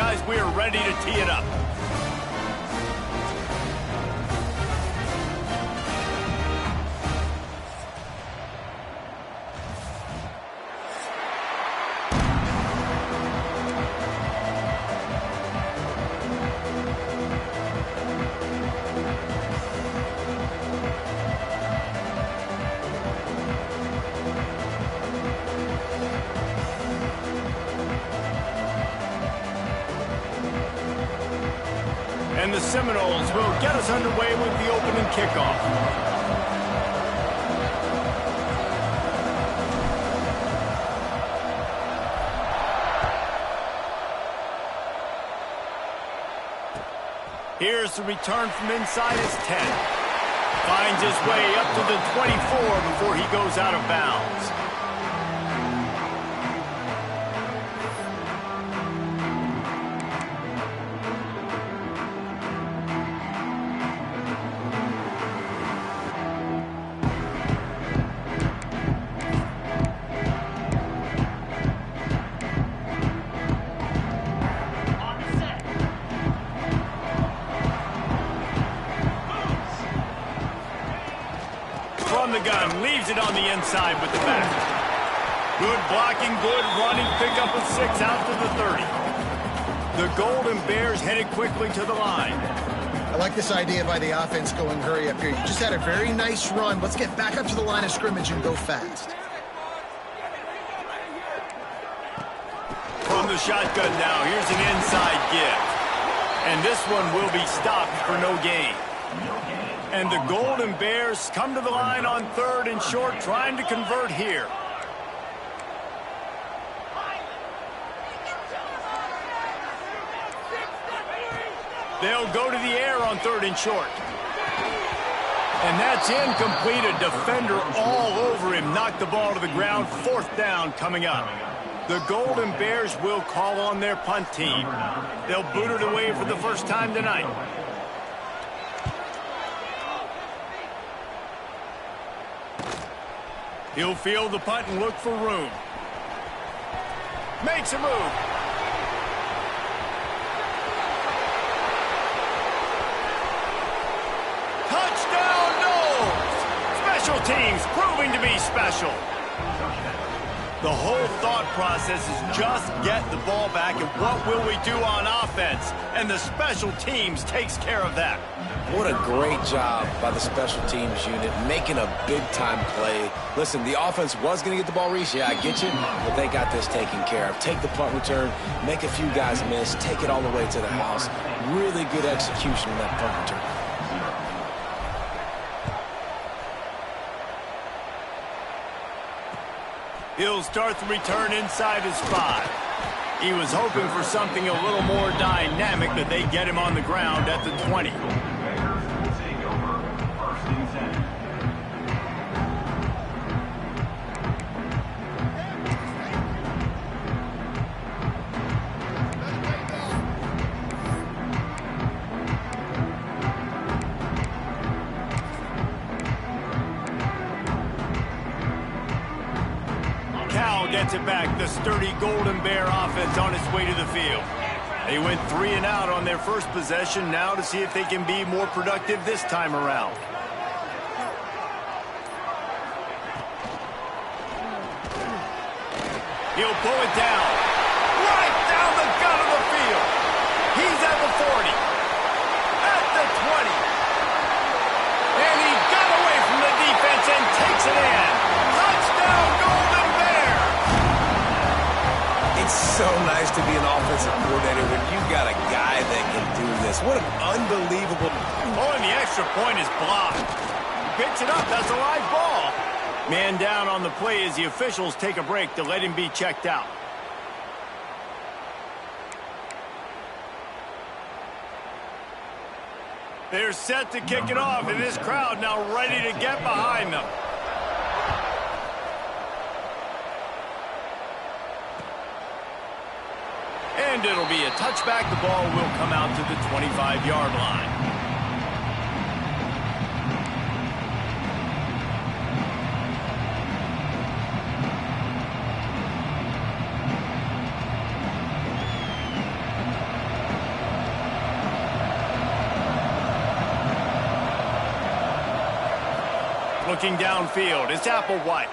guys, we are ready to tee it up. And the Seminoles will get us underway with the opening kickoff. Here's the return from inside his 10. Finds his way up to the 24 before he goes out of bounds. From the gun, leaves it on the inside with the back. Good blocking, good running, pickup of 6 out to the 30. The Golden Bears headed quickly to the line. I like this idea by the offense going hurry up here. You just had a very nice run. Let's get back up to the line of scrimmage and go fast. From the shotgun now, here's an inside give. And this one will be stopped for no gain. And the Golden Bears come to the line on 3rd and short, trying to convert here. They'll go to the air on 3rd and short. And that's incomplete. A defender all over him. Knocked the ball to the ground. 4th down coming up. The Golden Bears will call on their punt team. They'll boot it away for the first time tonight. He'll field the punt and look for room. Makes a move. Touchdown, Noles! Special teams proving to be special. The whole thought process is just get the ball back and what will we do on offense? And the special teams takes care of that. What a great job by the special teams unit, making a big-time play. Listen, the offense was going to get the ball, Reese. Yeah, I get you, but they got this taken care of. Take the punt return, make a few guys miss, take it all the way to the house. Really good execution in that punt return. He'll start the return inside his 5. He was hoping for something a little more dynamic, but they get him on the ground at the 20. Gets it back. The sturdy Golden Bear offense on its way to the field. They went 3 and out on their first possession. Now to see if they can be more productive this time around. He'll pull it down. Right down the gut of the field. He's at the 40. At the 20. And he got away from the defense and takes it in. Touchdown, Golden Bear! It's so nice to be an offensive coordinator when you got a guy that can do this. What an unbelievable... Oh, and the extra point is blocked. Picks it up. That's a live ball. Man down on the play as the officials take a break to let him be checked out. They're set to kick it off, and this crowd now ready to get behind them. And it'll be a touchback. The ball will come out to the 25-yard line. Looking downfield, it's Applewhite.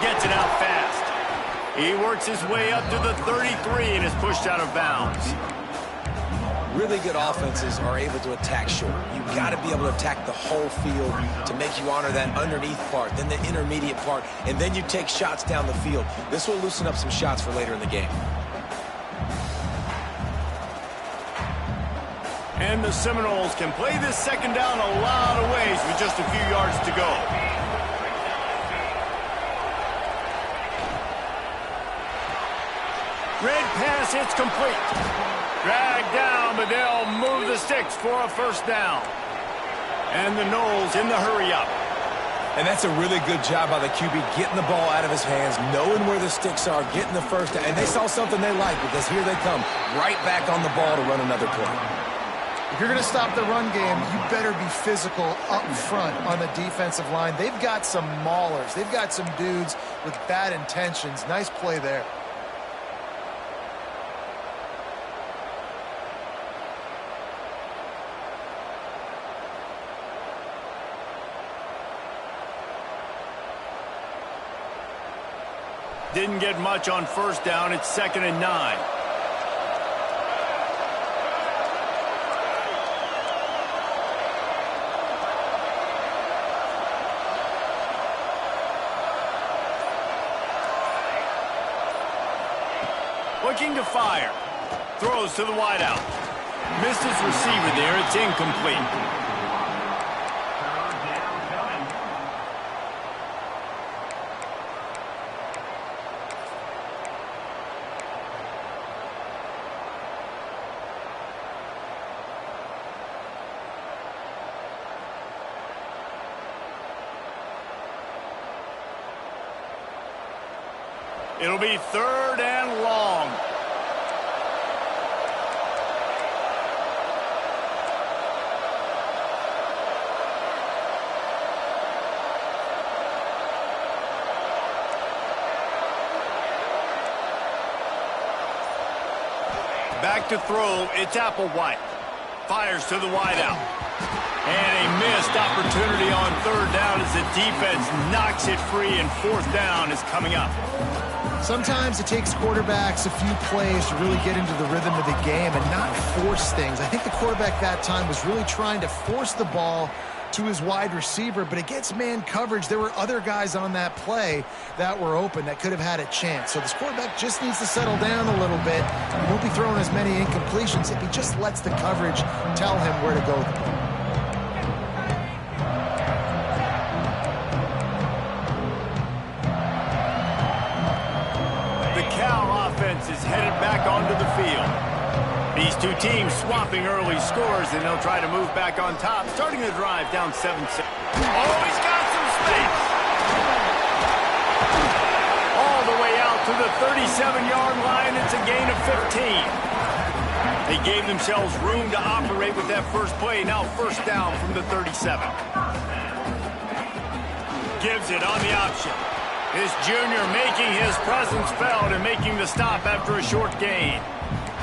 Gets it out fast. He works his way up to the 33 and is pushed out of bounds. Really good offenses are able to attack short. You've got to be able to attack the whole field to make you honor that underneath part, then the intermediate part, and then you take shots down the field. This will loosen up some shots for later in the game. And the Seminoles can play this second down a lot of ways with just a few yards to go. Red pass hits complete. Dragged down, but they'll move the sticks for a first down. And the Noles in the hurry-up. And that's a really good job by the QB, getting the ball out of his hands, knowing where the sticks are, getting the first down. And they saw something they like because here they come, right back on the ball to run another play. If you're going to stop the run game, you better be physical up front on the defensive line. They've got some maulers. They've got some dudes with bad intentions. Nice play there. Didn't get much on first down. It's 2nd and 9. Looking to fire. Throws to the wideout. Missed his receiver there. It's incomplete. It'll be 3rd and long. Back to throw, it's Applewhite. Fires to the wideout. And a missed opportunity on 3rd down as the defense knocks it free, and 4th down is coming up. Sometimes it takes quarterbacks a few plays to really get into the rhythm of the game and not force things. I think the quarterback that time was really trying to force the ball to his wide receiver, but against man coverage, there were other guys on that play that were open that could have had a chance. So this quarterback just needs to settle down a little bit. He won't be throwing as many incompletions if he just lets the coverage tell him where to go with the ball. Is headed back onto the field. These two teams swapping early scores, and they'll try to move back on top, starting the drive down 7-6. Oh, he's got some space. All the way out to the 37-yard line. It's a gain of 15. They gave themselves room to operate with that first play. Now 1st down from the 37. Gives it on the option. This junior making his presence felt and making the stop after a short gain.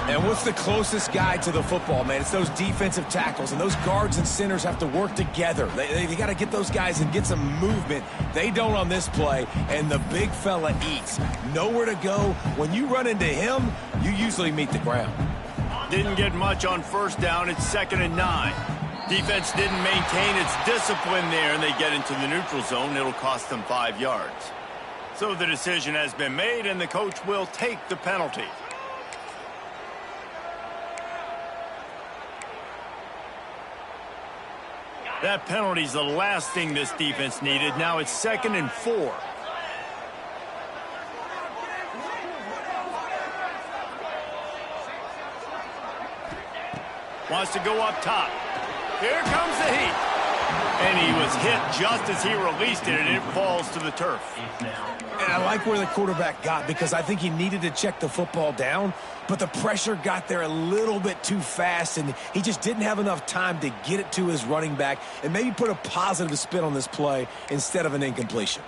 And what's the closest guy to the football, man? It's those defensive tackles, and those guards and centers have to work together. They got to get those guys and get some movement. They don't on this play, and the big fella eats. Nowhere to go. When you run into him, you usually meet the ground. Didn't get much on 1st down. It's 2nd and 9. Defense didn't maintain its discipline there, and they get into the neutral zone. It'll cost them 5 yards. So the decision has been made, and the coach will take the penalty. That penalty's the last thing this defense needed. Now it's 2nd and 4. Wants to go up top. Here comes the heat. And he was hit just as he released it, and it falls to the turf. And I like where the quarterback got because I think he needed to check the football down, but the pressure got there a little bit too fast, and he just didn't have enough time to get it to his running back and maybe put a positive spin on this play instead of an incompletion.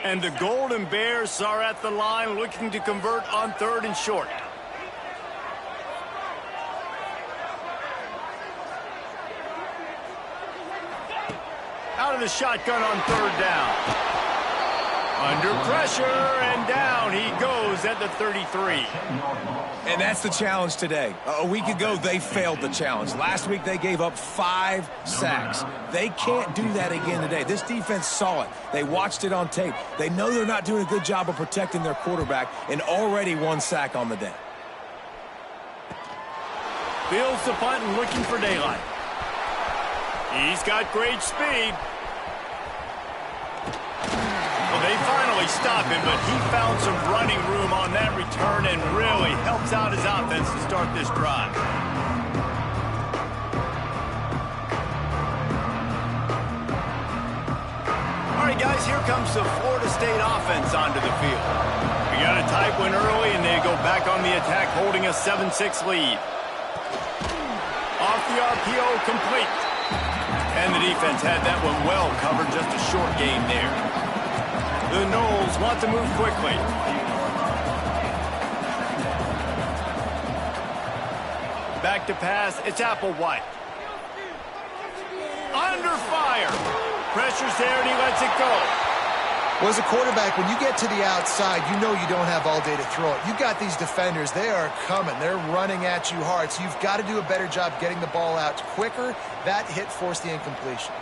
And the Golden Bears are at the line looking to convert on 3rd and short. of the shotgun on third down. Under pressure, and down he goes at the 33. And that's the challenge today. A week ago, they failed the challenge. Last week, they gave up 5 sacks. They can't do that again today. This defense saw it. They watched it on tape. They know they're not doing a good job of protecting their quarterback, and already 1 sack on the day. Fields the punt and looking for daylight. He's got great speed. Well, they finally stop him, but he found some running room on that return and really helps out his offense to start this drive. All right, guys, here comes the Florida State offense onto the field. We got a tight one early, and they go back on the attack, holding a 7-6 lead. Off the RPO, complete. And the defense had that one well covered, just a short gain there. The Noles want to move quickly. Back to pass, it's Applewhite. Under fire. Pressure's there and he lets it go. Well, as a quarterback, when you get to the outside, you know you don't have all day to throw it. You've got these defenders. They are coming. They're running at you hard. So you've got to do a better job getting the ball out quicker. That hit forced the incompletion.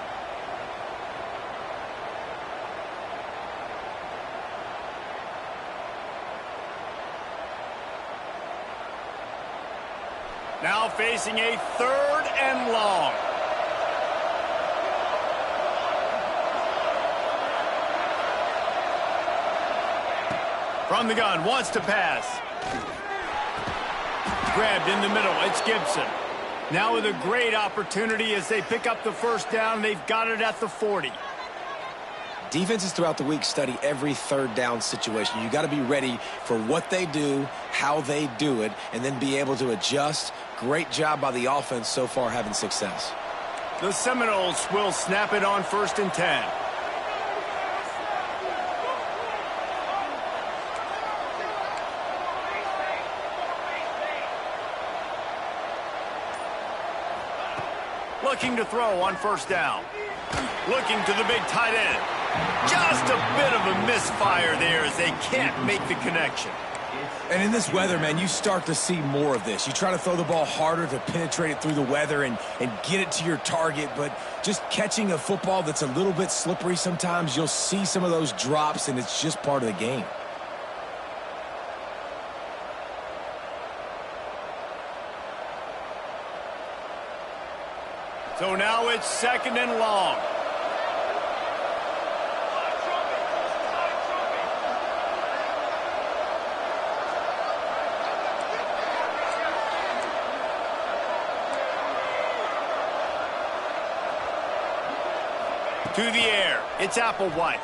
Now facing a 3rd and long. From the gun, wants to pass. Grabbed in the middle, it's Gibson. Now with a great opportunity as they pick up the 1st down. They've got it at the 40. Defenses throughout the week study every 3rd down situation. You got to be ready for what they do, how they do it, and then be able to adjust. Great job by the offense so far having success. The Seminoles will snap it on 1st and 10. Looking to throw on 1st down. Looking to the big tight end. Just a bit of a misfire there as they can't make the connection. And in this weather, man, you start to see more of this. You try to throw the ball harder to penetrate it through the weather and get it to your target, but just catching a football that's a little bit slippery sometimes, you'll see some of those drops, and it's just part of the game. So now it's 2nd and long. To the air, it's Applewhite.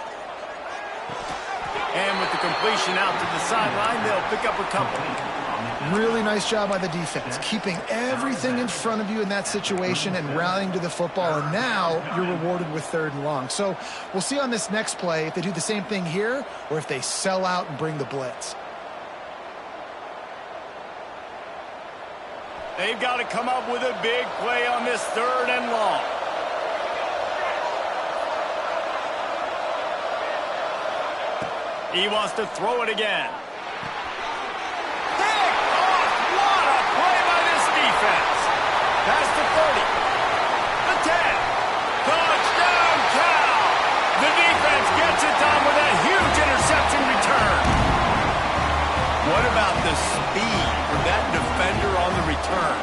And with the completion out to the sideline, they'll pick up a couple. Really nice job by the defense, keeping everything in front of you in that situation and rallying to the football, and now you're rewarded with 3rd and long. So we'll see on this next play if they do the same thing here or if they sell out and bring the blitz. They've got to come up with a big play on this 3rd and long. He wants to throw it again. Pick off! What a play by this defense. Past the 30. The 10. Touchdown, Cal! The defense gets it done with a huge interception return. What about the speed for that defender on the return?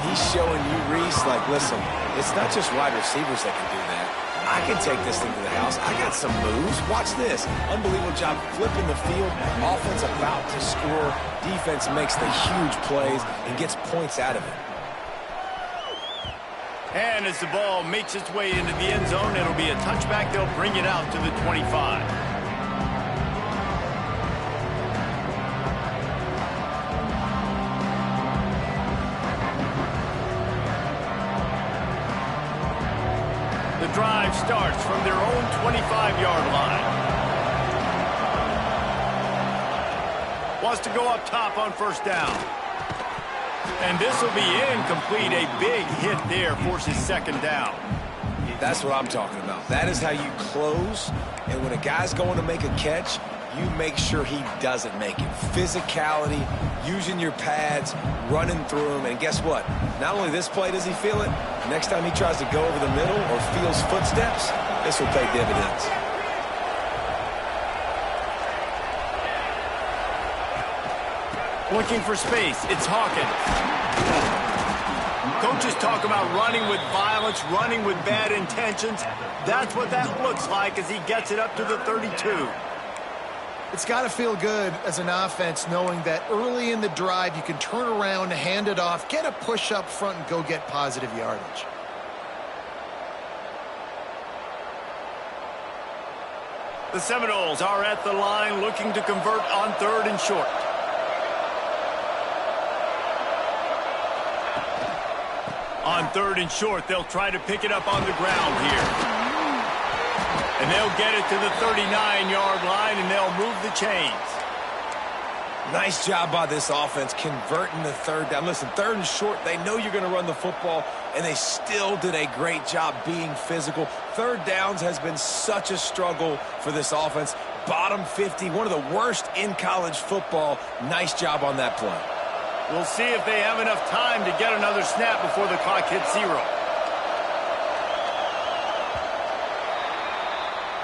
He's showing you, Reese, like, listen, it's not just wide receivers that can do that. I can take this thing to the house. I got some moves. Watch this. Unbelievable job flipping the field. Offense about to score. Defense makes the huge plays and gets points out of it. And as the ball makes its way into the end zone, it'll be a touchback. They'll bring it out to the 25. The drive starts from their own 25-yard line. Wants to go up top on 1st down. And this will be incomplete. A big hit there forces 2nd down. That's what I'm talking about. That is how you close. And when a guy's going to make a catch, you make sure he doesn't make it. Physicality, using your pads, running through them. And guess what? Not only this play does he feel it, next time he tries to go over the middle or feels footsteps, this will pay dividends. Looking for space. It's Hawkins. Coaches talk about running with violence, running with bad intentions. That's what that looks like as he gets it up to the 32. It's got to feel good as an offense knowing that early in the drive you can turn around, hand it off, get a push up front, and go get positive yardage. The Seminoles are at the line looking to convert on 3rd and short. On 3rd and short, they'll try to pick it up on the ground here. And they'll get it to the 39-yard line, and they'll move the chains. Nice job by this offense converting the 3rd down. Listen, 3rd and short, they know you're going to run the football, and they still did a great job being physical. 3rd downs has been such a struggle for this offense. Bottom 50, one of the worst in college football. Nice job on that play. We'll see if they have enough time to get another snap before the clock hits 0.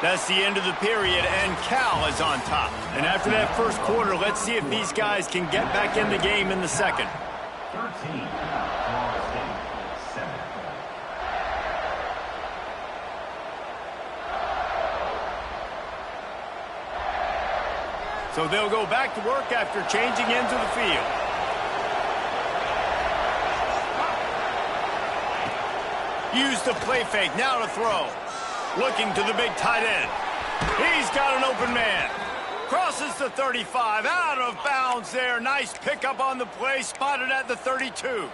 That's the end of the period, and Cal is on top. And after that first quarter, let's see if these guys can get back in the game in the second. 13, Florida State, 7. So they'll go back to work after changing into the field. Use the play fake, now to throw. Looking to the big tight end. He's got an open man. Crosses the 35, out of bounds there. Nice pickup on the play, spotted at the 32.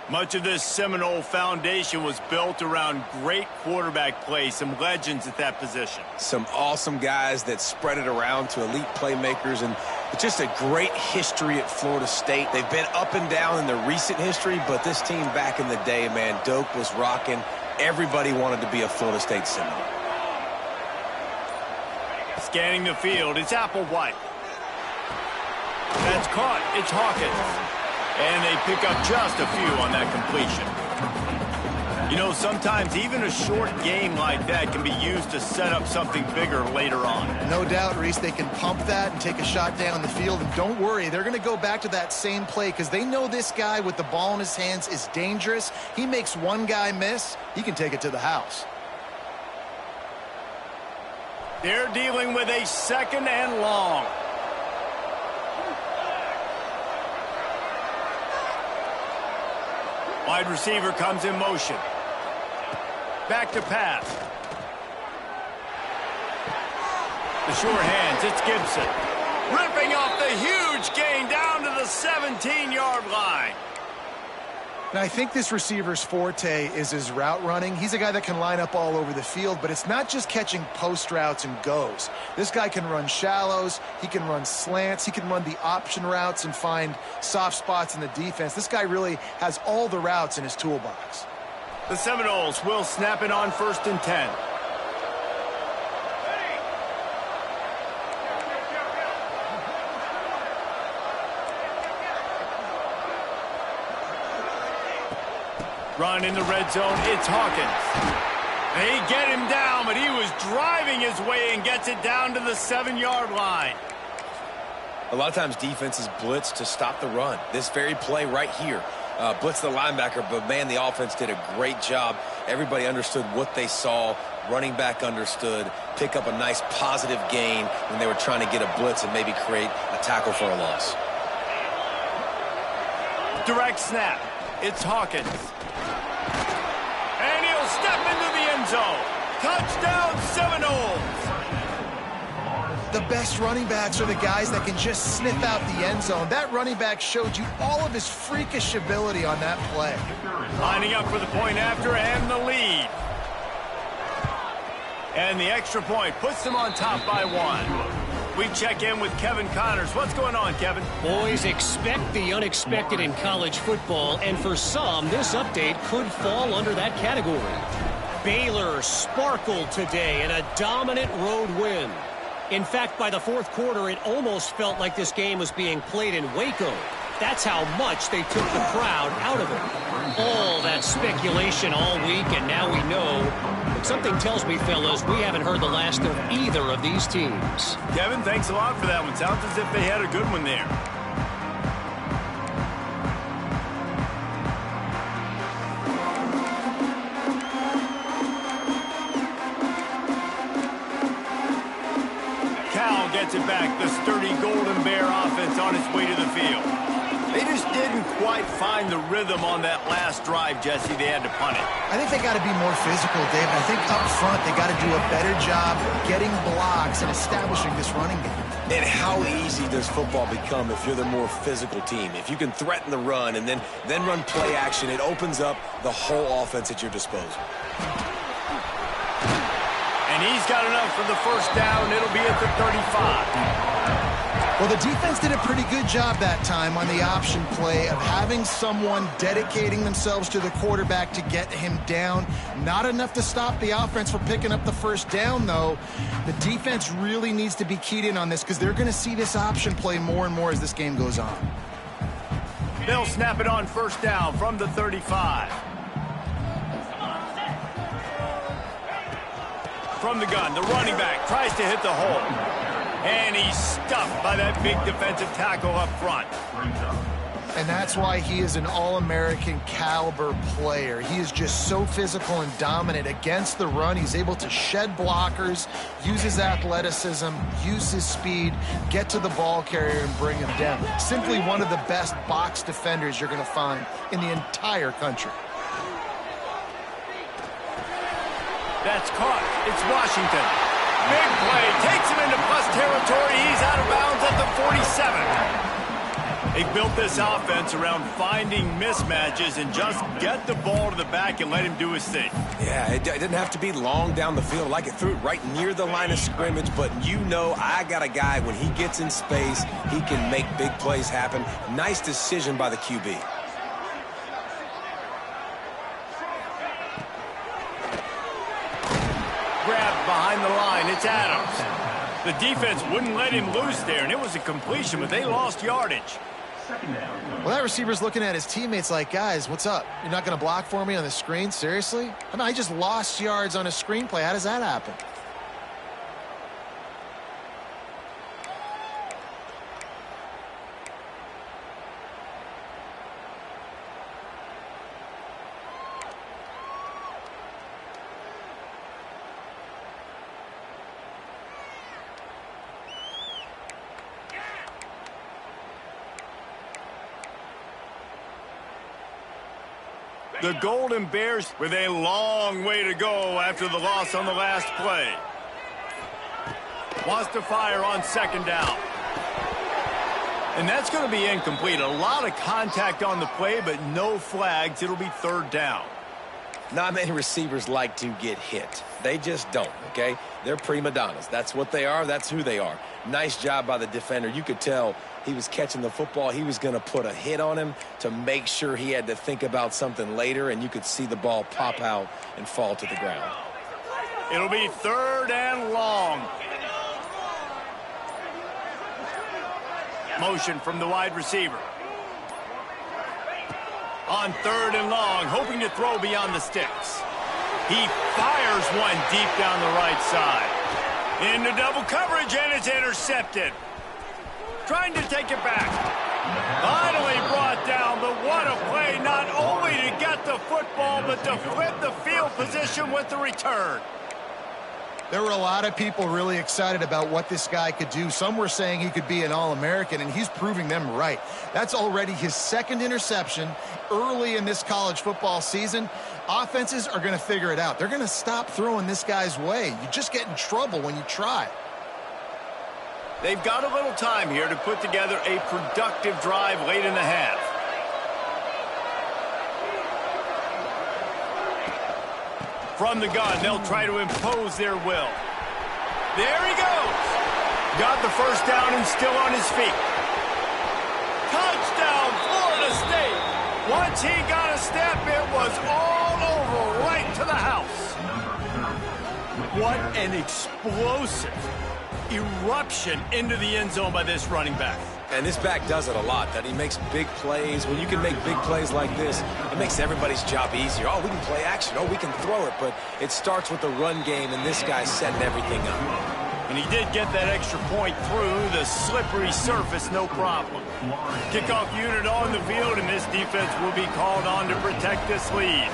Much of this Seminole foundation was built around great quarterback play, some legends at that position. Some awesome guys that spread it around to elite playmakers, and just a great history at Florida State. They've been up and down in the recent history, but this team back in the day, man, Doak was rocking. Everybody wanted to be a Florida State Seminole. Scanning the field, it's Applewhite. That's caught, it's Hawkins. And they pick up just a few on that completion. You know, sometimes even a short game like that can be used to set up something bigger later on. No doubt, Reese, they can pump that and take a shot down the field. And don't worry, they're going to go back to that same play because they know this guy with the ball in his hands is dangerous. He makes one guy miss, he can take it to the house. They're dealing with a 2nd and long. Wide receiver comes in motion. Back to pass. The sure hands, it's Gibson. Ripping off the huge gain down to the 17-yard line. Now, I think this receiver's forte is his route running. He's a guy that can line up all over the field, but it's not just catching post routes and goes. This guy can run shallows, he can run slants, he can run the option routes and find soft spots in the defense. This guy really has all the routes in his toolbox. The Seminoles will snap it on 1st and 10. Run in the red zone, it's Hawkins. They get him down, but he was driving his way and gets it down to the 7-yard line. A lot of times defenses blitz to stop the run. This very play right here, blitz the linebacker, but man, the offense did a great job. Everybody understood what they saw. Running back understood. Pick up a nice positive gain when they were trying to get a blitz and maybe create a tackle for a loss. Direct snap, it's Hawkins. And he'll step into the end zone. Touchdown, Seminoles. The best running backs are the guys that can just sniff out the end zone. That running back showed you all of his freakish ability on that play. Lining up for the point after and the lead. And the extra point puts them on top by 1. We check in with Kevin Connors. What's going on, Kevin? Boys, expect the unexpected in college football, and for some, this update could fall under that category. Baylor sparkled today in a dominant road win. In fact, by the fourth quarter, it almost felt like this game was being played in Waco. That's how much they took the crowd out of it. All that speculation all week, and now we know. But something tells me, fellas, we haven't heard the last of either of these teams. Kevin, thanks a lot for that one. Sounds as if they had a good one there. Cal gets it back. The sturdy Golden Bear offense on its way to the field. They just didn't quite find the rhythm on that last drive, Jesse. They had to punt it. I think they got to be more physical, David. I think up front they got to do a better job getting blocks and establishing this running game. And how easy does football become if you're the more physical team? If you can threaten the run and then run play action, it opens up the whole offense at your disposal. And he's got enough for the first down. It'll be at the 35. Well, the defense did a pretty good job that time on the option play of having someone dedicating themselves to the quarterback to get him down. Not enough to stop the offense from picking up the first down, though. The defense really needs to be keyed in on this because they're going to see this option play more and more as this game goes on. They'll snap it on first down from the 35. From the gun, the running back tries to hit the hole. And he's stuffed by that big defensive tackle up front. And that's why he is an All-American caliber player. He is just so physical and dominant against the run. He's able to shed blockers, use his athleticism, use his speed, get to the ball carrier and bring him down. Simply one of the best box defenders you're going to find in the entire country. That's caught. It's Washington. Big play. Takes him into plus territory. He's out of bounds at the 47. They built this offense around finding mismatches and just get the ball to the back and let him do his thing. Yeah, it didn't have to be long down the field. Like it threw it right near the line of scrimmage, but you know I got a guy, when he gets in space, he can make big plays happen. Nice decision by the QB. Grabbed behind the line. It's Adams. The defense wouldn't let him loose there, and it was a completion, but they lost yardage. Well, that receiver's looking at his teammates like, guys, what's up? You're not going to block for me on the screen? Seriously? I mean, I just lost yards on a screenplay. How does that happen? The Golden Bears with a long way to go after the loss on the last play. Wants to fire on second down. And that's going to be incomplete. A lot of contact on the play, but no flags. It'll be third down. Not many receivers like to get hit. They just don't, okay? They're prima donnas. That's what they are. That's who they are. Nice job by the defender. You could tell he was catching the football. He was going to put a hit on him to make sure he had to think about something later, and you could see the ball pop out and fall to the ground. It'll be third and long. Motion from the wide receiver. On third and long, hoping to throw beyond the sticks. He fires one deep down the right side. Into double coverage, and it's intercepted. Trying to take it back. Finally brought down, but what a play, not only to get the football, but to flip the field position with the return. There were a lot of people really excited about what this guy could do. Some were saying he could be an All-American, and he's proving them right. That's already his second interception early in this college football season. Offenses are going to figure it out. They're going to stop throwing this guy's way. You just get in trouble when you try. They've got a little time here to put together a productive drive late in the half. From the gun, they'll try to impose their will. There he goes. Got the first down and still on his feet. Touchdown, Florida State. Once he got a step, it was all over right to the house. What an explosive eruption into the end zone by this running back. And this back does it a lot, that he makes big plays. When you can make big plays like this, it makes everybody's job easier. Oh, we can play action. Oh, we can throw it. But it starts with the run game, and this guy's setting everything up. And he did get that extra point through the slippery surface, no problem. Kickoff unit on the field, and this defense will be called on to protect this lead.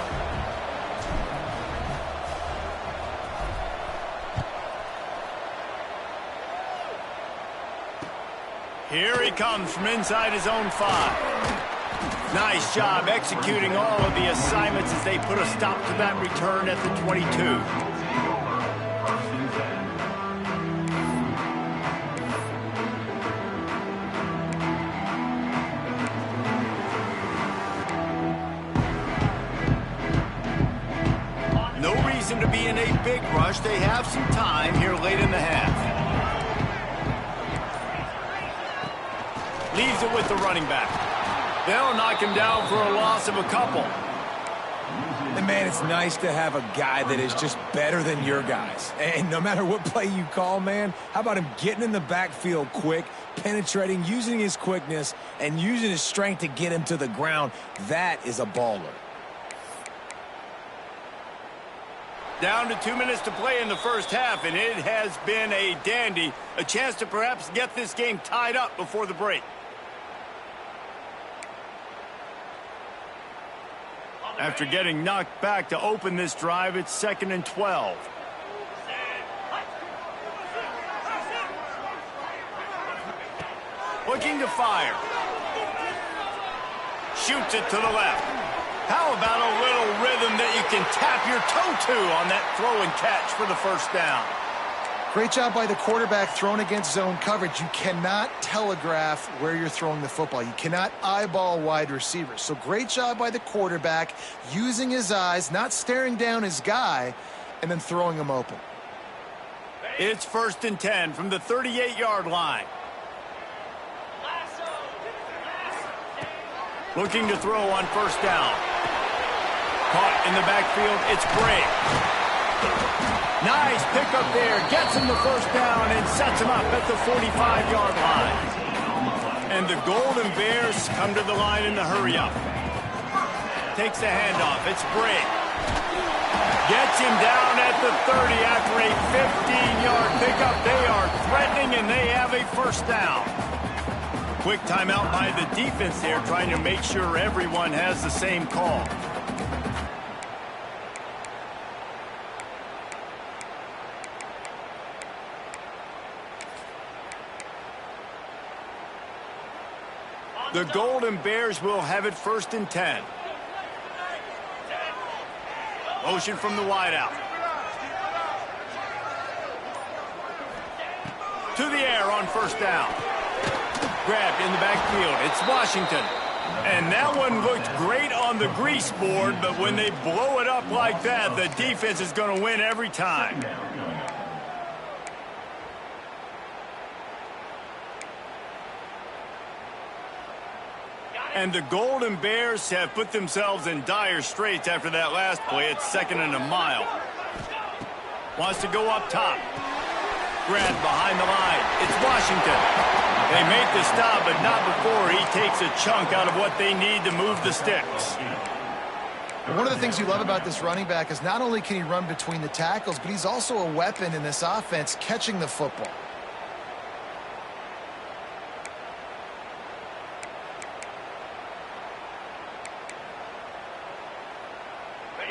Here he comes from inside his own 5. Nice job executing all of the assignments as they put a stop to that return at the 22. No reason to be in a big rush. They have some time here late in the half. Leaves it with the running back. They'll knock him down for a loss of a couple. And, man, it's nice to have a guy that is just better than your guys. And no matter what play you call, man, how about him getting in the backfield quick, penetrating, using his quickness, and using his strength to get him to the ground? That is a baller. Down to 2 minutes to play in the first half, and it has been a dandy. A chance to perhaps get this game tied up before the break. After getting knocked back to open this drive, it's 2nd and 12. Looking to fire. Shoots it to the left. How about a little rhythm that you can tap your toe to on that throw and catch for the first down? Great job by the quarterback throwing against zone coverage. You cannot telegraph where you're throwing the football. You cannot eyeball wide receivers. So great job by the quarterback using his eyes, not staring down his guy, and then throwing him open. It's 1st and 10 from the 38-yard line. Looking to throw on first down. Caught in the backfield, it's Gray. Nice pickup there, gets him the first down and sets him up at the 45-yard line. And the Golden Bears come to the line in the hurry-up. Takes the handoff, it's Bray. Gets him down at the 30 after a 15-yard pickup. They are threatening and they have a first down. Quick timeout by the defense there, trying to make sure everyone has the same call. The Golden Bears will have it 1st and 10. Motion from the wideout. To the air on first down. Grabbed in the backfield. It's Washington. And that one looked great on the grease board, but when they blow it up like that, the defense is going to win every time. And the Golden Bears have put themselves in dire straits after that last play. It's 2nd and a mile. Wants to go up top. Grabbed behind the line. It's Washington. They make the stop, but not before he takes a chunk out of what they need to move the sticks. One of the things you love about this running back is not only can he run between the tackles, but he's also a weapon in this offense catching the football.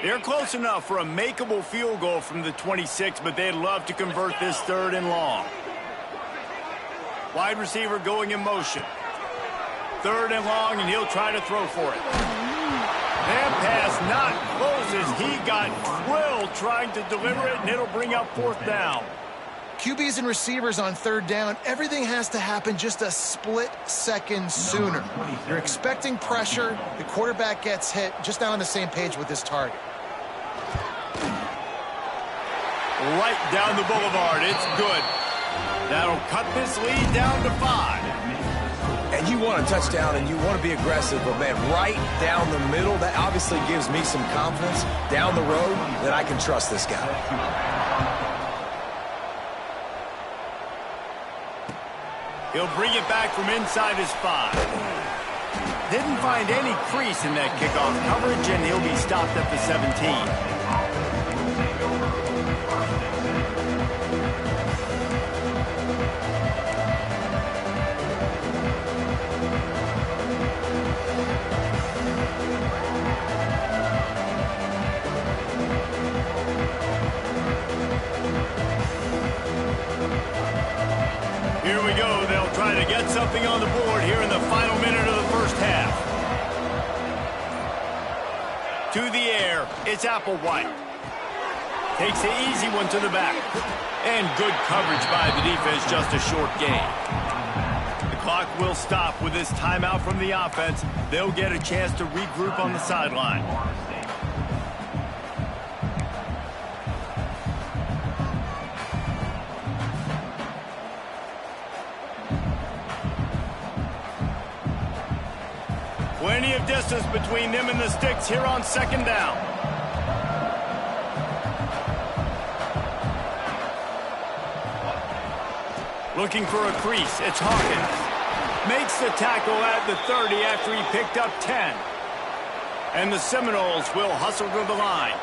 They're close enough for a makeable field goal from the 26, but they'd love to convert this 3rd and long. Wide receiver going in motion. 3rd and long, and he'll try to throw for it. That pass not close as he got drilled trying to deliver it, and it'll bring up 4th down. QBs and receivers on 3rd down, everything has to happen just a split second sooner. You're expecting pressure, the quarterback gets hit, just not on the same page with his target. Right down the boulevard, it's good. That'll cut this lead down to 5. And you want a touchdown and you want to be aggressive, but, man, right down the middle, that obviously gives me some confidence down the road that I can trust this guy. He'll bring it back from inside his 5. Didn't find any crease in that kickoff coverage, and he'll be stopped at the 17. Here we go. They'll try to get something on the board here in the final minute of the first half. To the air, it's Applewhite. Takes the easy one to the back. And good coverage by the defense, just a short gain. The clock will stop with this timeout from the offense. They'll get a chance to regroup on the sideline. Plenty of distance between them and the sticks here on second down. Looking for a crease, it's Hawkins. Makes the tackle at the 30 after he picked up 10. And the Seminoles will hustle to the line.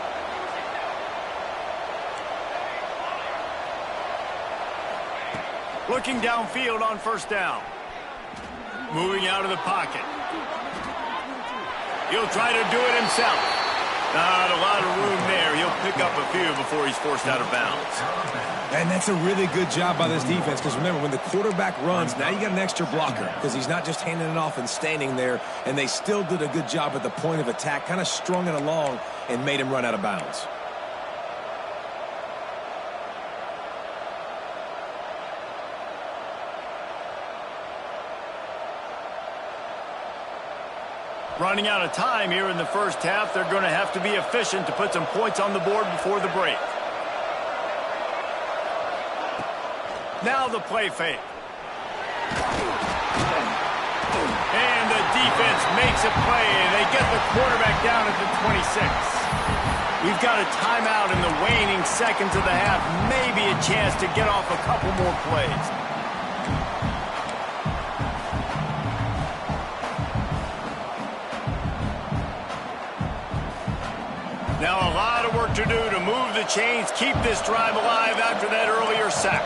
Looking downfield on first down. Moving out of the pocket. He'll try to do it himself. Not a lot of room there. He'll pick up a few before he's forced out of bounds. And that's a really good job by this defense, because remember, when the quarterback runs, now you got an extra blocker, because he's not just handing it off and standing there, and they still did a good job at the point of attack, kind of strung it along and made him run out of bounds. Running out of time here in the first half. They're going to have to be efficient to put some points on the board before the break. Now the play fake. And the defense makes a play, and they get the quarterback down at the 26. We've got a timeout in the waning seconds of the half. Maybe a chance to get off a couple more plays. Now a lot of work to do to move the chains, keep this drive alive after that earlier sack.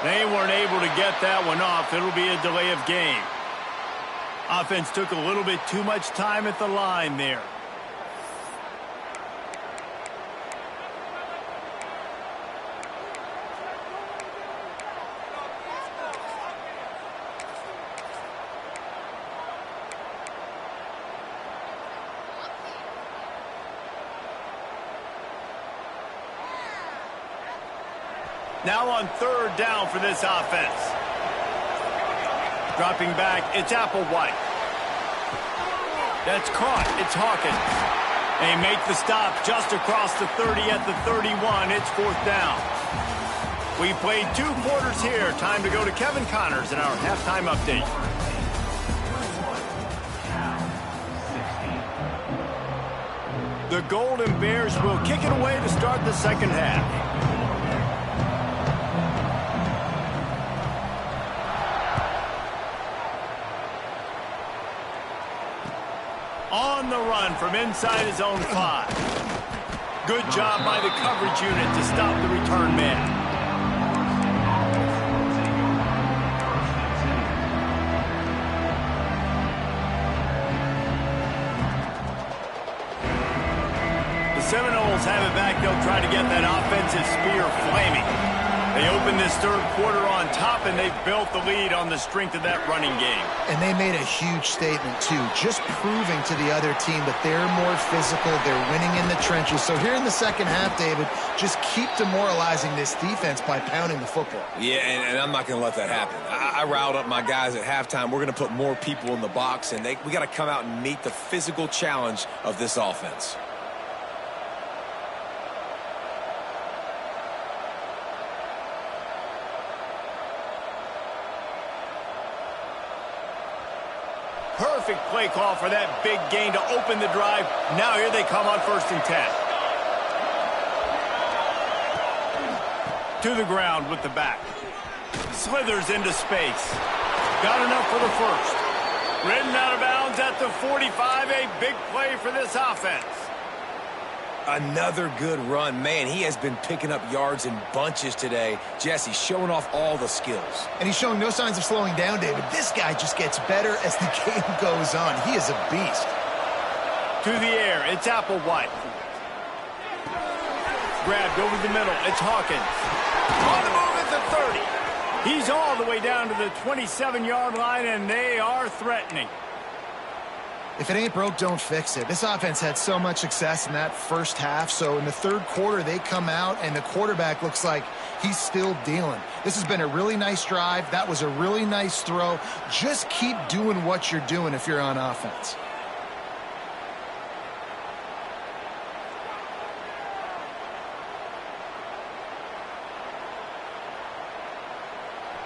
They weren't able to get that one off. It'll be a delay of game. Offense took a little bit too much time at the line there. Now on third down for this offense. Dropping back, it's Applewhite. That's caught. It's Hawkins. They make the stop just across the 30 at the 31. It's fourth down. We played 2 quarters here. Time to go to Kevin Connors in our halftime update. The Golden Bears will kick it away to start the second half. On the run from inside his own 5. Good job by the coverage unit to stop the return man. The Seminoles have it back. They'll try to get that offensive spear flaming. They open this third quarter on top, and they've built the lead on the strength of that running game. And they made a huge statement, too, just proving to the other team that they're more physical, they're winning in the trenches. So here in the second half, David, just keep demoralizing this defense by pounding the football. Yeah, and I'm not going to let that happen. I riled up my guys at halftime. We're going to put more people in the box, and we got to come out and meet the physical challenge of this offense. Perfect play call for that big gain to open the drive. Now here they come on 1st and 10. To the ground with the back. Slithers into space. Got enough for the first. Ridden out of bounds at the 45. A big play for this offense. Another good run. Man, he has been picking up yards in bunches today. Jesse showing off all the skills. And he's showing no signs of slowing down, David. This guy just gets better as the game goes on. He is a beast. To the air, it's Applewhite. Grabbed over the middle, it's Hawkins. On the move at the 30. He's all the way down to the 27-yard line, and they are threatening. If it ain't broke, don't fix it. This offense had so much success in that first half, so in the third quarter, they come out, and the quarterback looks like he's still dealing. This has been a really nice drive. That was a really nice throw. Just keep doing what you're doing if you're on offense.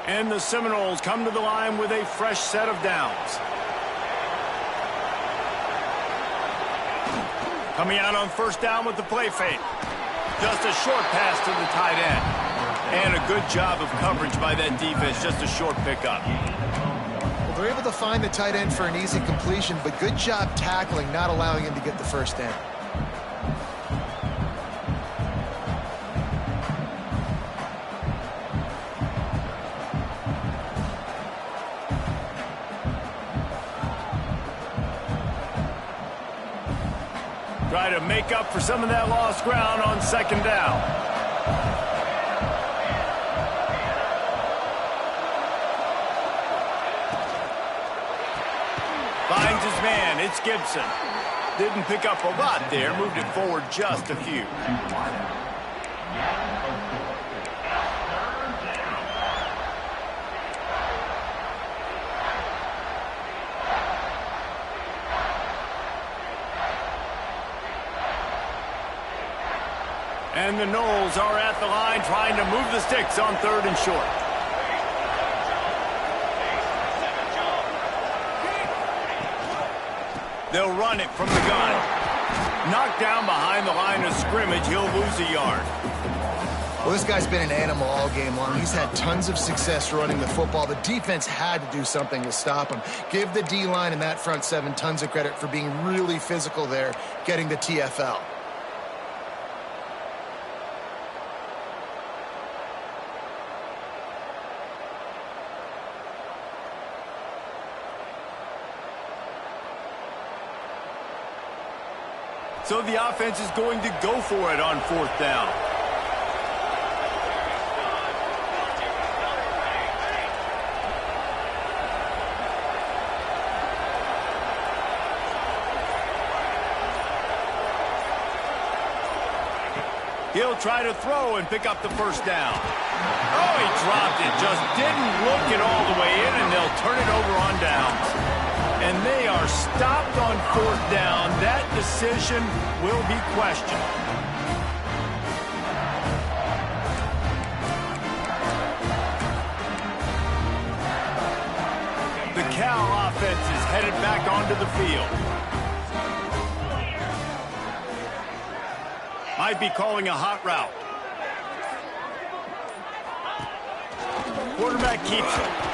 And the Seminoles come to the line with a fresh set of downs. Coming out on 1st down with the play fake. Just a short pass to the tight end. And a good job of coverage by that defense. Just a short pickup. Well, they're able to find the tight end for an easy completion, but good job tackling, not allowing him to get the first down. Try to make up for some of that lost ground on 2nd down. Finds his man. It's Gibson. Didn't pick up a lot there. Moved it forward just a few. And the Noles are at the line trying to move the sticks on 3rd and short. They'll run it from the gun. Knocked down behind the line of scrimmage. He'll lose a yard. Well, this guy's been an animal all game long. He's had tons of success running the football. The defense had to do something to stop him. Give the D-line and that front seven tons of credit for being really physical there, getting the TFL. So the offense is going to go for it on 4th down. He'll try to throw and pick up the 1st down. Oh, he dropped it. Just didn't look it all the way in, and they'll turn it over on downs. And they are stopped on 4th down. That decision will be questioned. The Cal offense is headed back onto the field. Might be calling a hot route. Quarterback keeps it.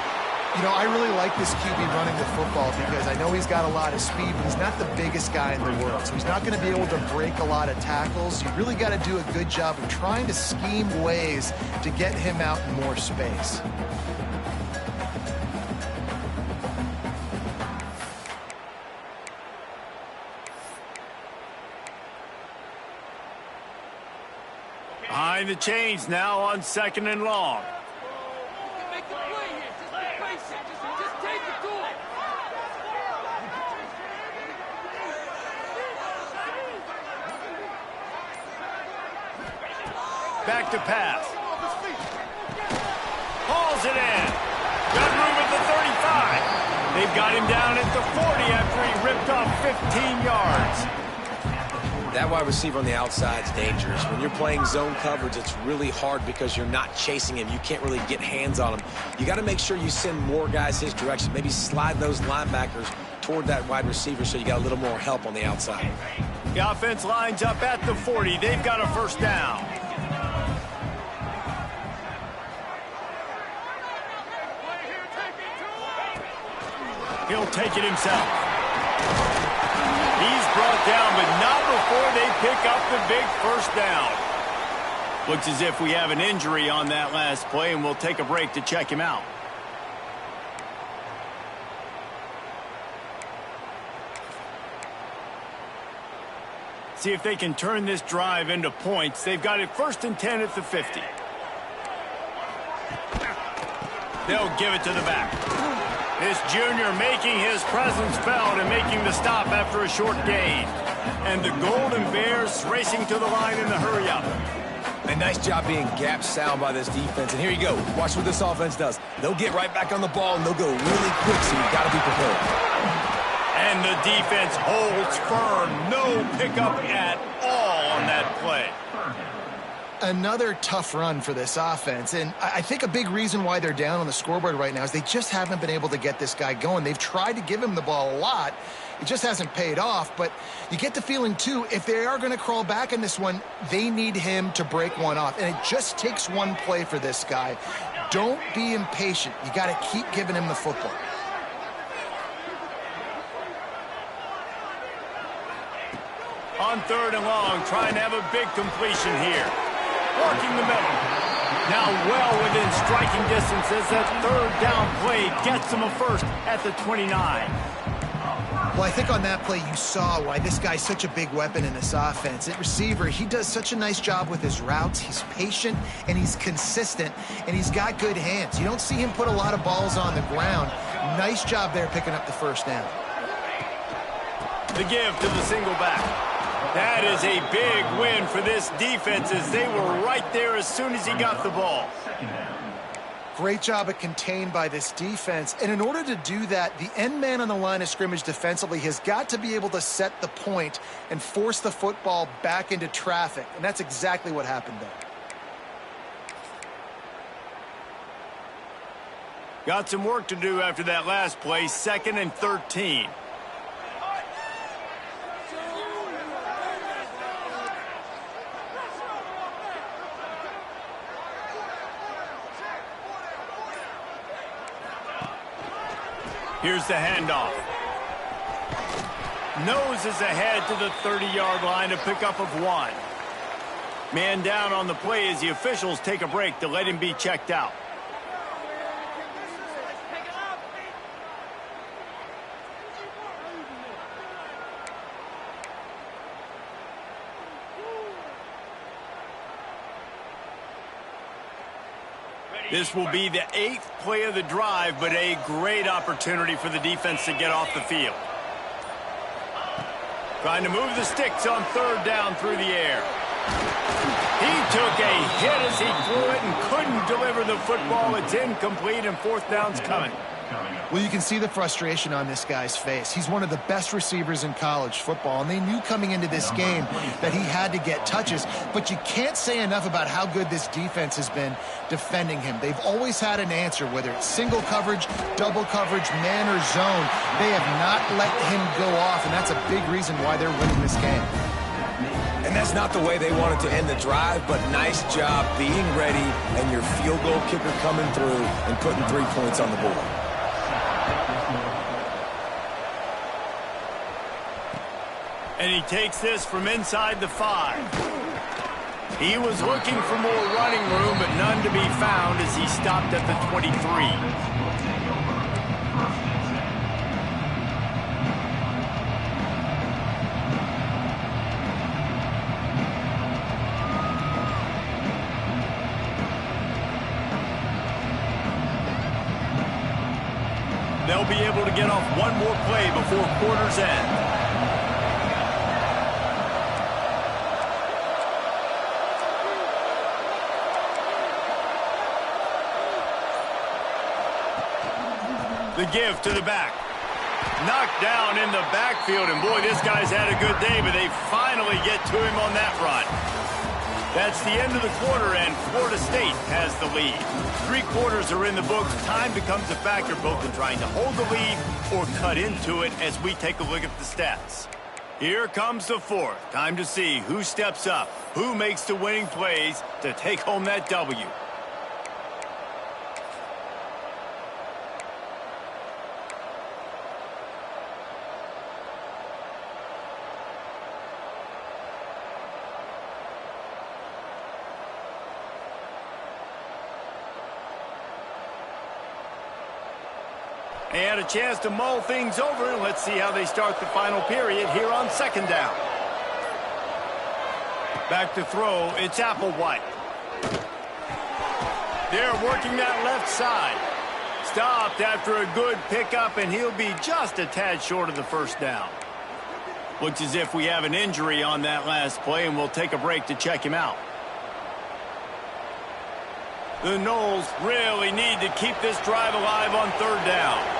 You know, I really like this QB running the football because I know he's got a lot of speed, but he's not the biggest guy in the world. So he's not going to be able to break a lot of tackles. You really got to do a good job of trying to scheme ways to get him out in more space. Behind the chains now on 2nd and long. Back to pass. Hauls it in. Got room at the 35. They've got him down at the 40 after he ripped off 15 yards. That wide receiver on the outside is dangerous. When you're playing zone coverage, it's really hard because you're not chasing him. You can't really get hands on him. You got to make sure you send more guys his direction. Maybe slide those linebackers toward that wide receiver so you got a little more help on the outside. The offense lines up at the 40. They've got a first down. He'll take it himself. He's brought down, but not before they pick up the big first down. Looks as if we have an injury on that last play, and we'll take a break to check him out. See if they can turn this drive into points. They've got it 1st and 10 at the 50. They'll give it to the back. This junior making his presence felt and making the stop after a short gain. And the Golden Bears racing to the line in the hurry-up. A nice job being gap sound by this defense. And here you go. Watch what this offense does. They'll get right back on the ball, and they'll go really quick, so you've got to be prepared. And the defense holds firm. No pickup at all on that play. Another tough run for this offense, and I think a big reason why they're down on the scoreboard right now is they just haven't been able to get this guy going. They've tried to give him the ball a lot. It just hasn't paid off, but you get the feeling, too, if they are going to crawl back in this one, they need him to break one off, and it just takes one play for this guy. Don't be impatient. You got to keep giving him the football. On 3rd and long, trying to have a big completion here. Working the middle. Now well within striking distance as that 3rd down play gets him a first at the 29. Well, I think on that play you saw why this guy's such a big weapon in this offense. At receiver, he does such a nice job with his routes. He's patient, and he's consistent, and he's got good hands. You don't see him put a lot of balls on the ground. Nice job there picking up the first down. The give to the single back. That is a big win for this defense as they were right there as soon as he got the ball. Great job at contained by this defense. And in order to do that, the end man on the line of scrimmage defensively has got to be able to set the point and force the football back into traffic. And that's exactly what happened there. Got some work to do after that last play, 2nd and 13. Here's the handoff. Noses ahead to the 30-yard line, a pickup of 1. Man down on the play as the officials take a break to let him be checked out. This will be the 8th play of the drive, but a great opportunity for the defense to get off the field. Trying to move the sticks on 3rd down through the air. He took a hit as he threw it and couldn't deliver the football. It's incomplete, and 4th down's coming. Well, you can see the frustration on this guy's face. He's one of the best receivers in college football, and they knew coming into this game that he had to get touches, but you can't say enough about how good this defense has been defending him. They've always had an answer, whether it's single coverage, double coverage, man or zone. They have not let him go off, and that's a big reason why they're winning this game. And that's not the way they wanted to end the drive, but nice job being ready and your field goal kicker coming through and putting 3 points on the board. And he takes this from inside the 5. He was looking for more running room, but none to be found as he stopped at the 23. They'll be able to get off one more play before quarter's end. The give to the back. Knocked down in the backfield, and boy, this guy's had a good day, but they finally get to him on that run. That's the end of the quarter, and Florida State has the lead. 3 quarters are in the books. Time becomes a factor both in trying to hold the lead or cut into it as we take a look at the stats. Here comes the 4th. Time to see who steps up, who makes the winning plays to take home that W. And a chance to mull things over, and let's see how they start the final period here on 2nd down. Back to throw, it's Applewhite. They're working that left side. Stopped after a good pickup, and he'll be just a tad short of the 1st down. Looks as if we have an injury on that last play, and we'll take a break to check him out. The Noles really need to keep this drive alive on 3rd down.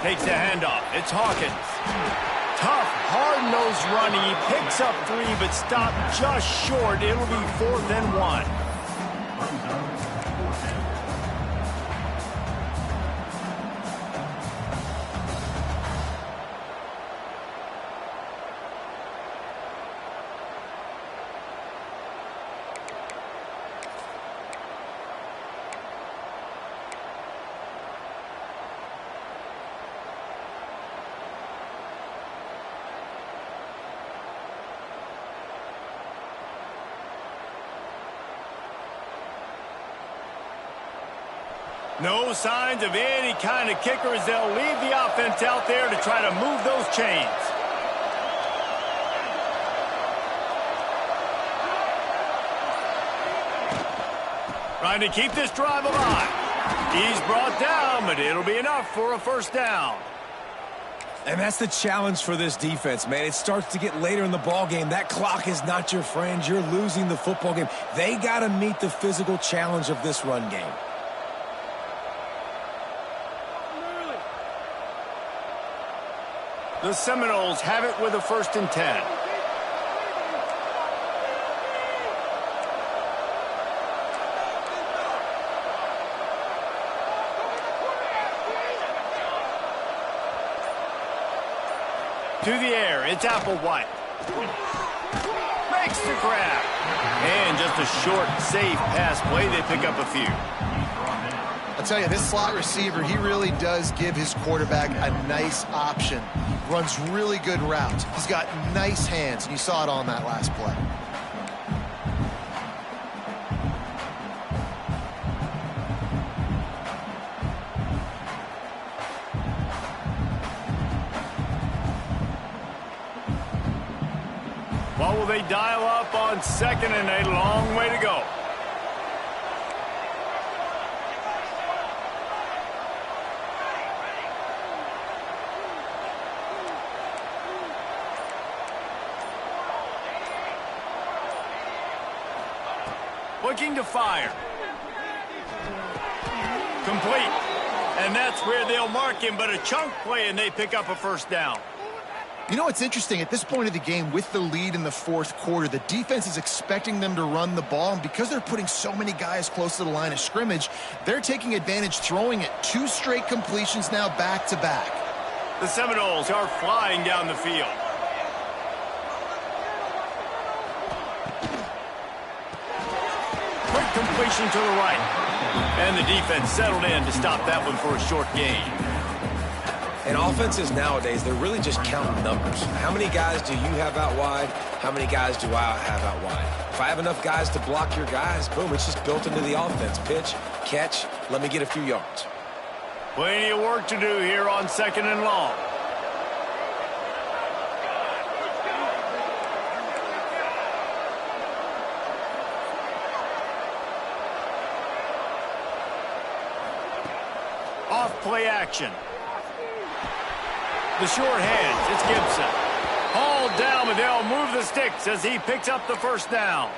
Takes the handoff. It's Hawkins. Tough, hard-nosed run. He picks up 3, but stopped just short. It'll be 4th and 1. No signs of any kind of kickers. They'll leave the offense out there to try to move those chains. Trying to keep this drive alive. He's brought down, but it'll be enough for a 1st down. And that's the challenge for this defense, man. It starts to get later in the ball game. That clock is not your friend. You're losing the football game. They got to meet the physical challenge of this run game. The Seminoles have it with a 1st and 10. To the air, it's Applewhite. Makes the grab. And just a short, safe pass play. They pick up a few. I'll tell you, this slot receiver, he really does give his quarterback a nice option. Runs really good routes. He's got nice hands, and you saw it on that last play. What will they dial up on 2nd and a long way to go? Looking to fire. Complete. And that's where they'll mark him, but a chunk play, and they pick up a 1st down. You know what's interesting? At this point of the game, with the lead in the 4th quarter, the defense is expecting them to run the ball, and because they're putting so many guys close to the line of scrimmage, they're taking advantage, throwing it 2 straight completions now back-to-back. The Seminoles are flying down the field. Quick completion to the right. And the defense settled in to stop that one for a short gain. And offenses nowadays, they're really just counting numbers. How many guys do you have out wide? How many guys do I have out wide? If I have enough guys to block your guys, boom, it's just built into the offense. Pitch, catch, let me get a few yards. Plenty of work to do here on 2nd and long. Off play action. The short hands, it's Gibson. Hauled down, but they'll move the sticks as he picks up the 1st down.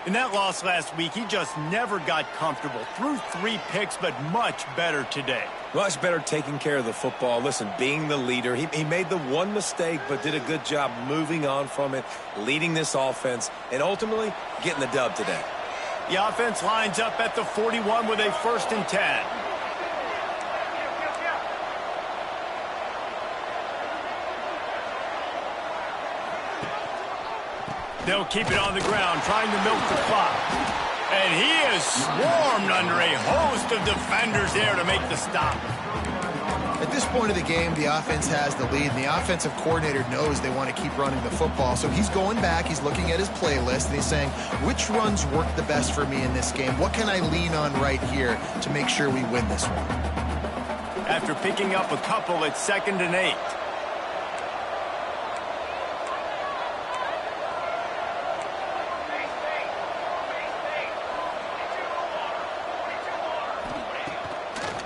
In that loss last week, he just never got comfortable. Threw 3 picks, but much better today. Much better taking care of the football. Listen, being the leader, he made the one mistake, but did a good job moving on from it, leading this offense, and ultimately getting the dub today. The offense lines up at the 41 with a 1st and 10. They'll keep it on the ground, trying to milk the clock. And he is swarmed under a host of defenders there to make the stop. At this point of the game, the offense has the lead, and the offensive coordinator knows they want to keep running the football. So he's going back, he's looking at his playlist, and he's saying, which runs work the best for me in this game? What can I lean on right here to make sure we win this one? After picking up a couple, it's 2nd and 8.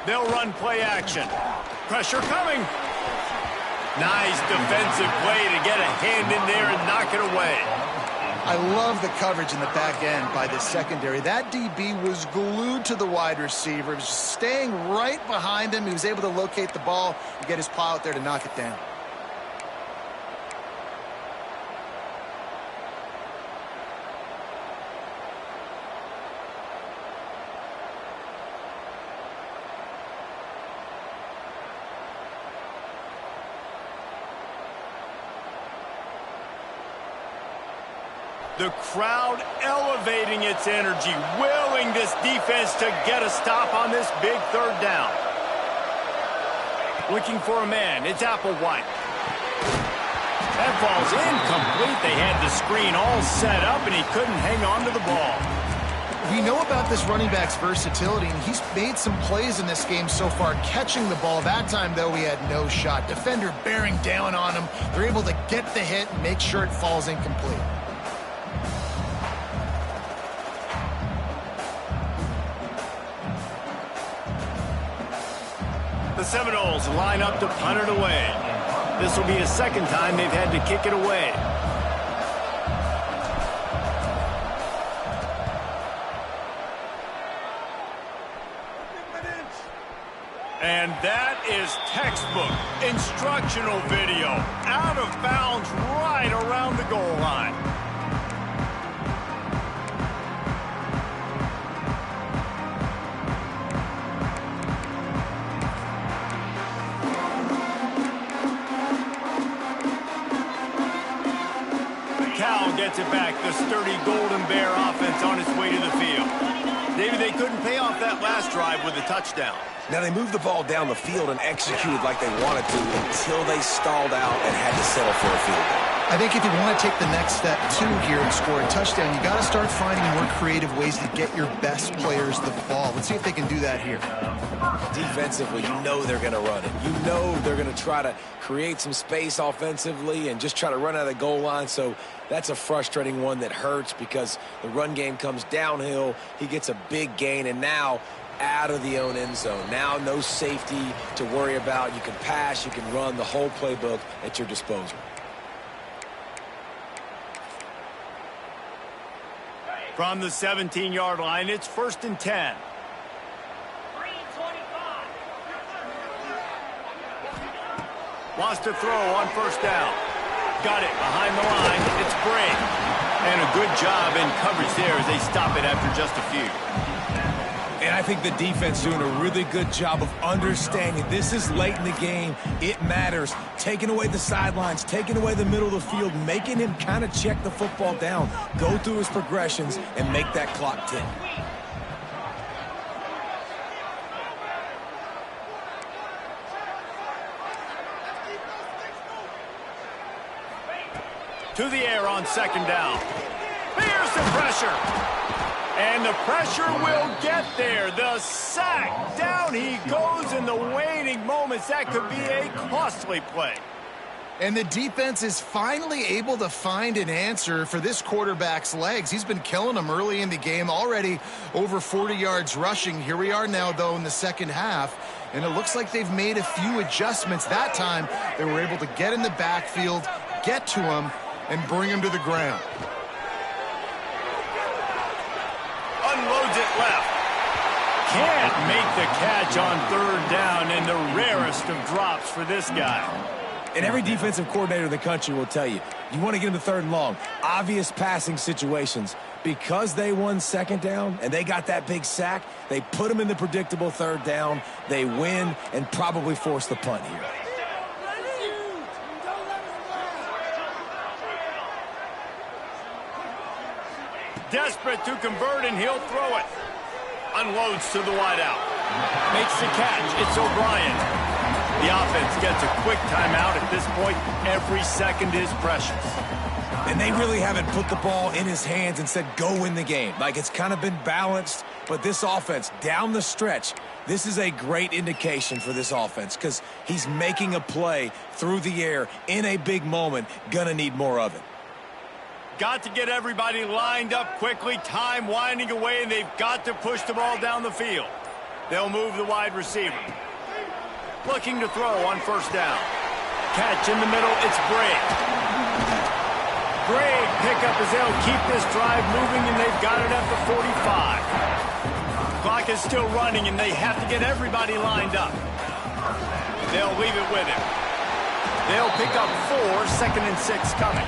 They'll run play action. Pressure coming. Nice defensive play to get a hand in there and knock it away. I love the coverage in the back end by the secondary. That DB was glued to the wide receiver. He was staying right behind him. He was able to locate the ball and get his paw out there to knock it down. The crowd elevating its energy, willing this defense to get a stop on this big 3rd down. Looking for a man, it's Applewhite. That ball's incomplete. They had the screen all set up, and he couldn't hang on to the ball. We know about this running back's versatility, and he's made some plays in this game so far, catching the ball. That time, though, he had no shot. Defender bearing down on him. They're able to get the hit and make sure it falls incomplete. The Seminoles line up to punt it away. This will be a 2nd time they've had to kick it away. And that is textbook instructional video. Out of bounds right around the goal line. Cal gets it back. The sturdy Golden Bear offense on its way to the field. Maybe they couldn't pay off that last drive with a touchdown. Now, they moved the ball down the field and executed like they wanted to until they stalled out and had to settle for a field goal. I think if you want to take the next step, too, here and score a touchdown, you got to start finding more creative ways to get your best players the ball. Let's see if they can do that here. Defensively, you know they're going to run it. You know they're going to try to create some space offensively and just try to run out of the goal line. So that's a frustrating one that hurts because the run game comes downhill. He gets a big gain, and now out of the own end zone. Now no safety to worry about. You can pass, you can run, the whole playbook at your disposal. From the 17-yard line, it's 1st and 10. Wants to throw on 1st down. Got it behind the line. It's Bray. And a good job in coverage there as they stop it after just a few. And I think the defense doing a really good job of understanding this is late in the game. It matters. Taking away the sidelines, taking away the middle of the field, making him kind of check the football down, go through his progressions, and make that clock tick. To the air on 2nd down. Here's the pressure. And the pressure will get there. The sack. Down he goes in the waning moments. That could be a costly play. And the defense is finally able to find an answer for this quarterback's legs. He's been killing them early in the game, already over 40 yards rushing. Here we are now, though, in the 2nd half. And it looks like they've made a few adjustments. That time, they were able to get in the backfield, get to him, and bring him to the ground. left. Can't make the catch on third down, and the rarest of drops for this guy. And every defensive coordinator in the country will tell you, you want to get him to third and long. Obvious passing situations. Because they won second down and they got that big sack, they put him in the predictable third down. They win and probably force the punt here. Desperate to convert, and he'll throw it. Unloads to the wideout. Makes the catch. It's O'Brien. The offense gets a quick timeout at this point. Every second is precious. And they really haven't put the ball in his hands and said, go win the game. Like, it's kind of been balanced, but this offense, down the stretch, this is a great indication for this offense because he's making a play through the air in a big moment. Gonna need more of it. Got to get everybody lined up quickly. Time winding away, and they've got to push the ball down the field. They'll move the wide receiver. Looking to throw on first down. Catch in the middle. It's Gregg. Great pickup as they'll keep this drive moving, and they've got it at the 45. Clock is still running, and they have to get everybody lined up. They'll leave it with him. They'll pick up 4, 2nd and 6 coming.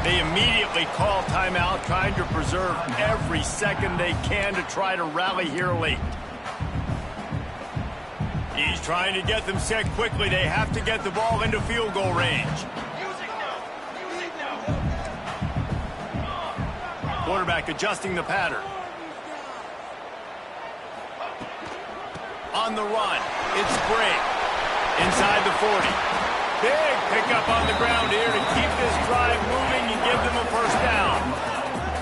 They immediately call timeout, trying to preserve every second they can to try to rally here late. He's trying to get them set quickly. They have to get the ball into field goal range. Quarterback adjusting the pattern. On the run, it's Gregg. Inside the 40. Big pickup on the ground here to keep this drive moving and give them a first down.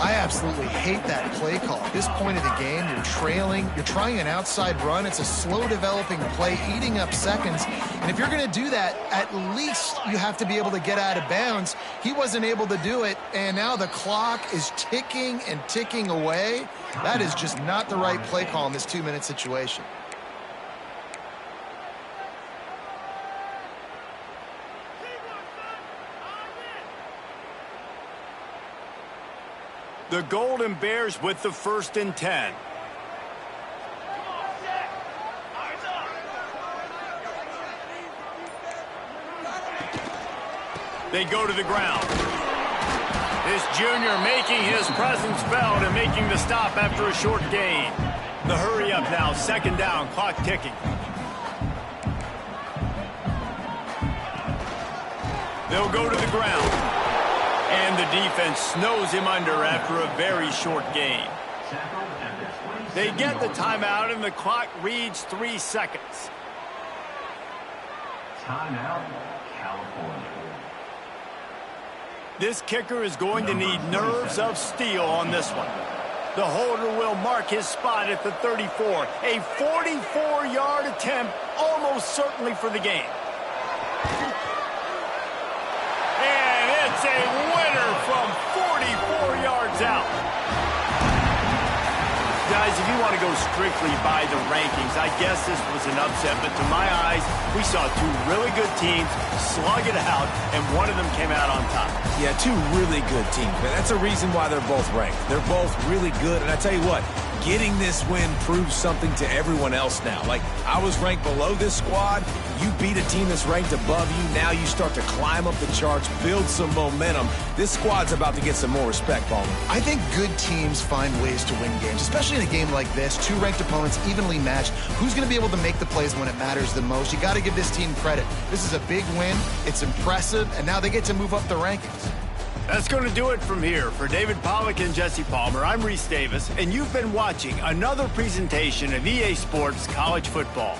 I absolutely hate that play call. At this point of the game, you're trailing, you're trying an outside run. It's a slow developing play, eating up seconds. And if you're going to do that, at least you have to be able to get out of bounds. He wasn't able to do it, and now the clock is ticking and ticking away. That is just not the right play call in this 2-minute situation. The Golden Bears with the 1st and 10. They go to the ground. This junior making his presence felt and making the stop after a short gain. The hurry up now, 2nd down, clock ticking. They'll go to the ground. And the defense snows him under after a very short gain. They get the timeout, and the clock reads 3 seconds. Timeout, California. This kicker is going to need nerves of steel on this one. The holder will mark his spot at the 34. A 44-yard attempt, almost certainly for the game. And it's a winner from 44 yards out. Guys, if you want to go strictly by the rankings, I guess this was an upset, but to my eyes, we saw 2 really good teams slug it out, and one of them came out on top. Yeah, 2 really good teams, but that's a reason why they're both ranked. They're both really good, and I tell you what, getting this win proves something to everyone else now. Like, I was ranked below this squad. You beat a team that's ranked above you. Now you start to climb up the charts, build some momentum. This squad's about to get some more respect, Palmer. I think good teams find ways to win games, especially in a game like this. 2 ranked opponents, evenly matched. Who's going to be able to make the plays when it matters the most? You got to give this team credit. This is a big win. It's impressive, and now they get to move up the rankings. That's going to do it from here. For David Pollack and Jesse Palmer, I'm Reese Davis, and you've been watching another presentation of EA Sports College Football.